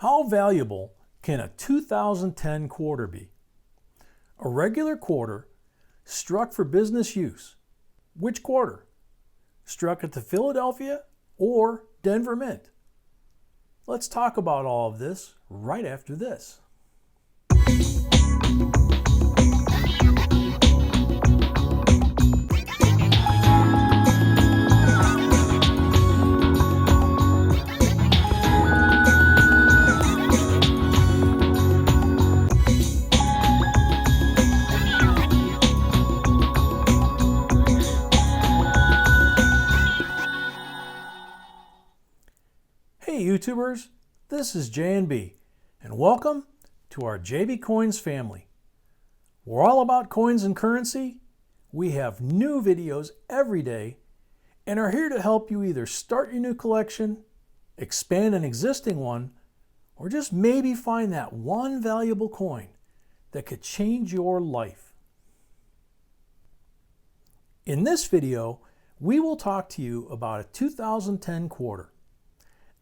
How valuable can a 2010 quarter be? A regular quarter struck for business use. Which quarter? Struck at the Philadelphia or Denver Mint? Let's talk about all of this right after this. Hey YouTubers, this is J&B, and welcome to our JB Coins family. We're all about coins and currency. We have new videos every day and are here to help you either start your new collection, expand an existing one, or just maybe find that one valuable coin that could change your life. In this video, we will talk to you about a 2010 quarter,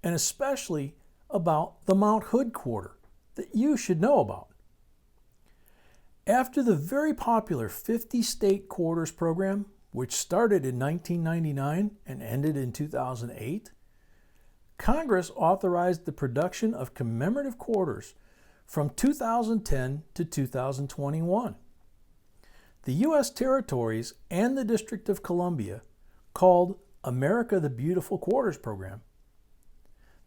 and especially about the Mount Hood quarter that you should know about. After the very popular 50-state quarters program, which started in 1999 and ended in 2008, Congress authorized the production of commemorative quarters from 2010 to 2021. The U.S. territories and the District of Columbia, called America the Beautiful Quarters Program,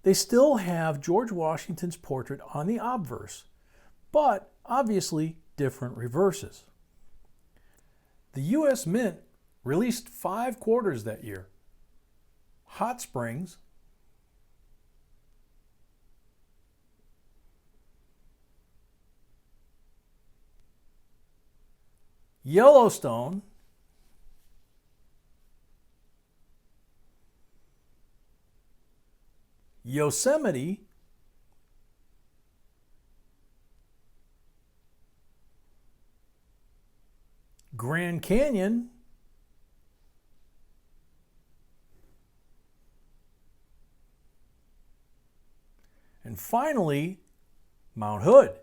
they still have George Washington's portrait on the obverse, but obviously different reverses. The U.S. Mint released 5 quarters that year: Hot Springs, Yellowstone, Yosemite, Grand Canyon, and finally, Mount Hood.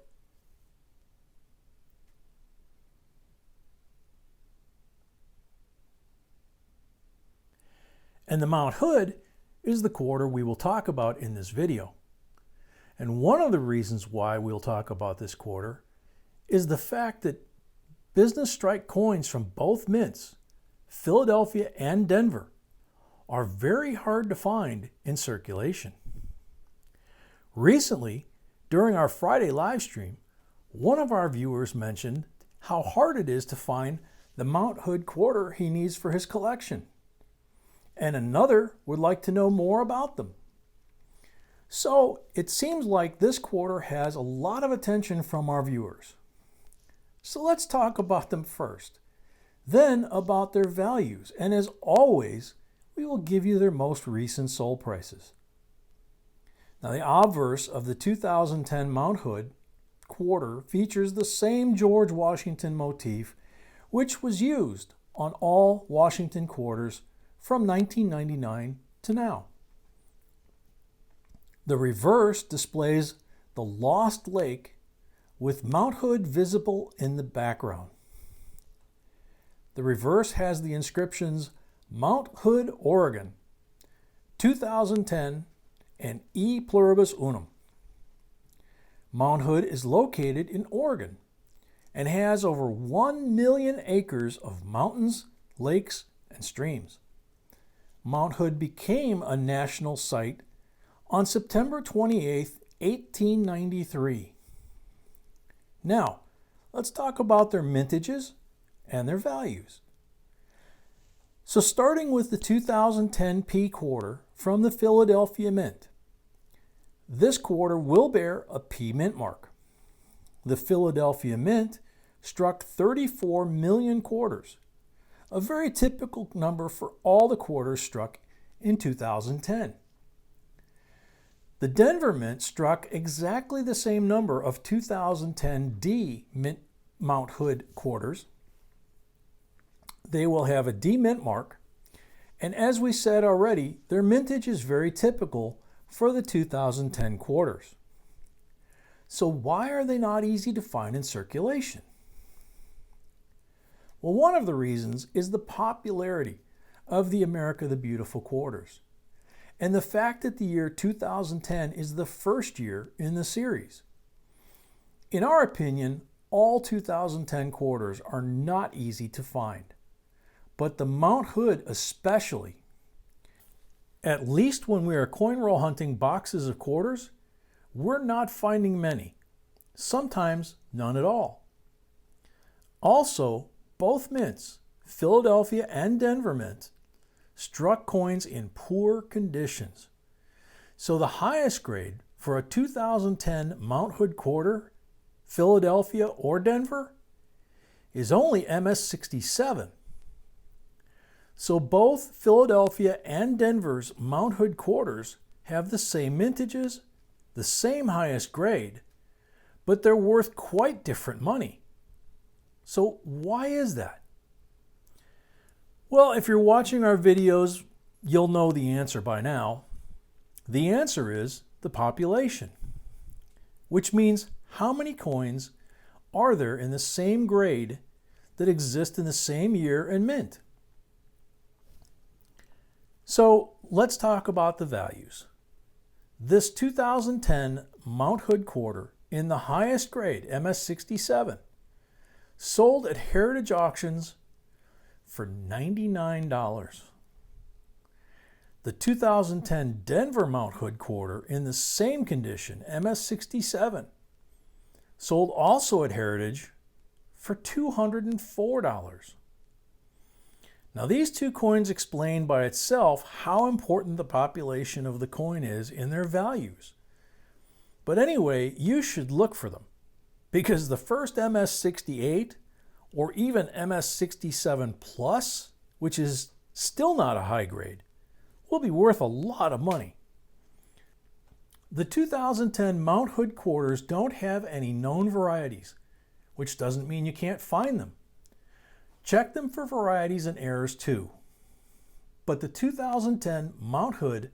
And the Mount Hood is the quarter we will talk about in this video. And one of the reasons why we'll talk about this quarter is the fact that business strike coins from both mints, Philadelphia and Denver, are very hard to find in circulation. Recently, during our Friday live stream, one of our viewers mentioned how hard it is to find the Mount Hood quarter he needs for his collection, and another would like to know more about them. So it seems like this quarter has a lot of attention from our viewers. So let's talk about them first, then about their values, and as always, we will give you their most recent sold prices. Now, the obverse of the 2010 Mount Hood quarter features the same George Washington motif, which was used on all Washington quarters from 1999 to now. The reverse displays the Lost Lake with Mount Hood visible in the background. The reverse has the inscriptions Mount Hood, Oregon, 2010, and E Pluribus Unum. Mount Hood is located in Oregon and has over 1 million acres of mountains, lakes, and streams. Mount Hood became a national site on September 28, 1893. Now, let's talk about their mintages and their values. So starting with the 2010 P quarter from the Philadelphia Mint, this quarter will bear a P mint mark. The Philadelphia Mint struck 34 million quarters, a very typical number for all the quarters struck in 2010. The Denver Mint struck exactly the same number of 2010 D Mint Mount Hood quarters. They will have a D mint mark, and as we said already, their mintage is very typical for the 2010 quarters. So why are they not easy to find in circulation? Well, one of the reasons is the popularity of the America the Beautiful quarters, and the fact that the year 2010 is the first year in the series. In our opinion, all 2010 quarters are not easy to find, but the Mount Hood especially. At least when we are coin roll hunting boxes of quarters, we're not finding many, sometimes none at all. Also, both mints, Philadelphia and Denver Mint, struck coins in poor conditions. So the highest grade for a 2010 Mount Hood quarter, Philadelphia or Denver, is only MS67. So both Philadelphia and Denver's Mount Hood quarters have the same mintages, the same highest grade, but they're worth quite different money. So why is that? Well, if you're watching our videos, you'll know the answer by now. The answer is the population, which means how many coins are there in the same grade that exist in the same year and mint. So let's talk about the values. This 2010 Mount Hood quarter in the highest grade, MS67, sold at Heritage Auctions for $99. The 2010 Denver Mount Hood quarter in the same condition, MS67, sold also at Heritage for $204. Now these two coins explain by itself how important the population of the coin is in their values. But anyway, you should look for them, because the first MS68 or even MS67 Plus, which is still not a high grade, will be worth a lot of money. The 2010 Mount Hood quarters don't have any known varieties, which doesn't mean you can't find them. Check them for varieties and errors too. But the 2010 Mount Hood,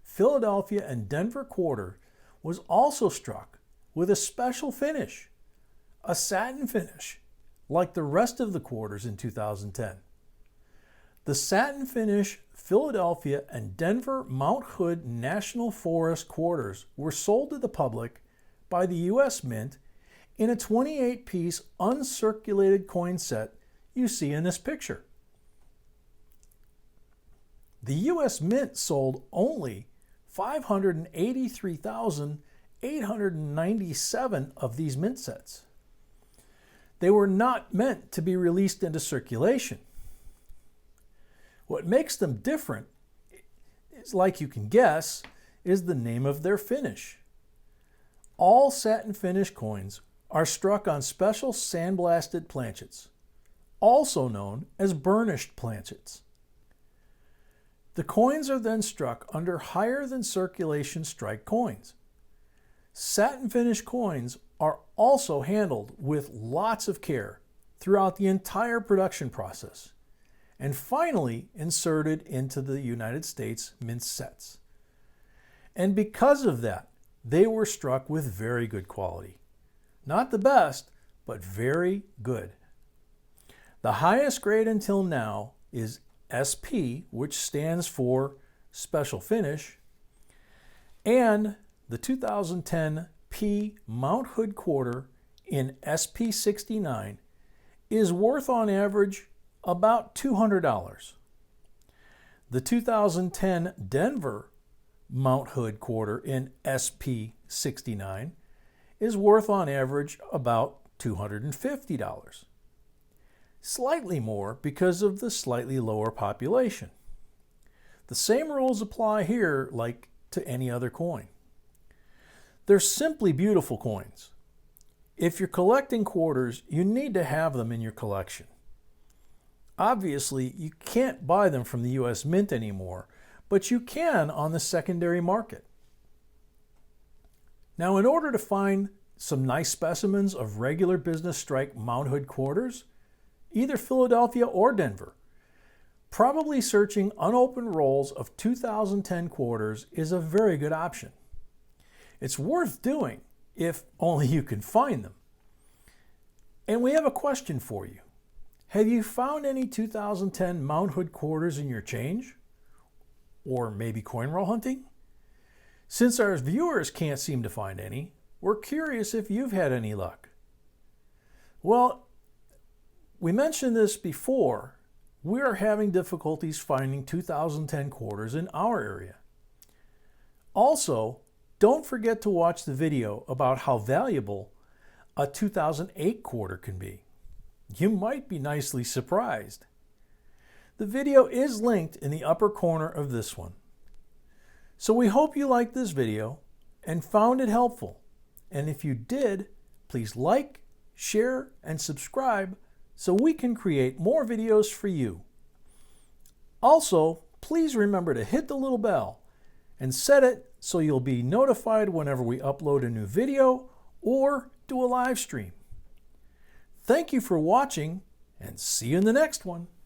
Philadelphia, and Denver quarter was also struck with a special finish, a satin finish, like the rest of the quarters in 2010. The satin finish Philadelphia and Denver Mount Hood National Forest quarters were sold to the public by the U.S. Mint in a 28-piece uncirculated coin set you see in this picture. The U.S. Mint sold only 583,897 of these mint sets. They were not meant to be released into circulation. What makes them different, like you can guess, is the name of their finish. All satin finish coins are struck on special sandblasted planchets, also known as burnished planchets. The coins are then struck under higher than circulation strike coins. Satin finish coins are also handled with lots of care throughout the entire production process, and finally inserted into the United States mint sets. And because of that, they were struck with very good quality. Not the best, but very good. The highest grade until now is SP, which stands for Special Finish, and the 2010 P Mount Hood quarter in SP69 is worth on average about $200. The 2010 Denver Mount Hood quarter in SP69 is worth on average about $250. Slightly more because of the slightly lower population. The same rules apply here like to any other coin. They're simply beautiful coins. If you're collecting quarters, you need to have them in your collection. Obviously, you can't buy them from the U.S. Mint anymore, but you can on the secondary market. Now, in order to find some nice specimens of regular business strike Mount Hood quarters, either Philadelphia or Denver, probably searching unopened rolls of 2010 quarters is a very good option. It's worth doing if only you can find them. And we have a question for you. Have you found any 2010 Mount Hood quarters in your change? Or maybe coin roll hunting? Since our viewers can't seem to find any, we're curious if you've had any luck. Well, we mentioned this before. We are having difficulties finding 2010 quarters in our area. Also, don't forget to watch the video about how valuable a 2008 quarter can be. You might be nicely surprised. The video is linked in the upper corner of this one. So we hope you liked this video and found it helpful. And if you did, please like, share, and subscribe so we can create more videos for you. Also, please remember to hit the little bell and set it so you'll be notified whenever we upload a new video or do a live stream. Thank you for watching, and see you in the next one.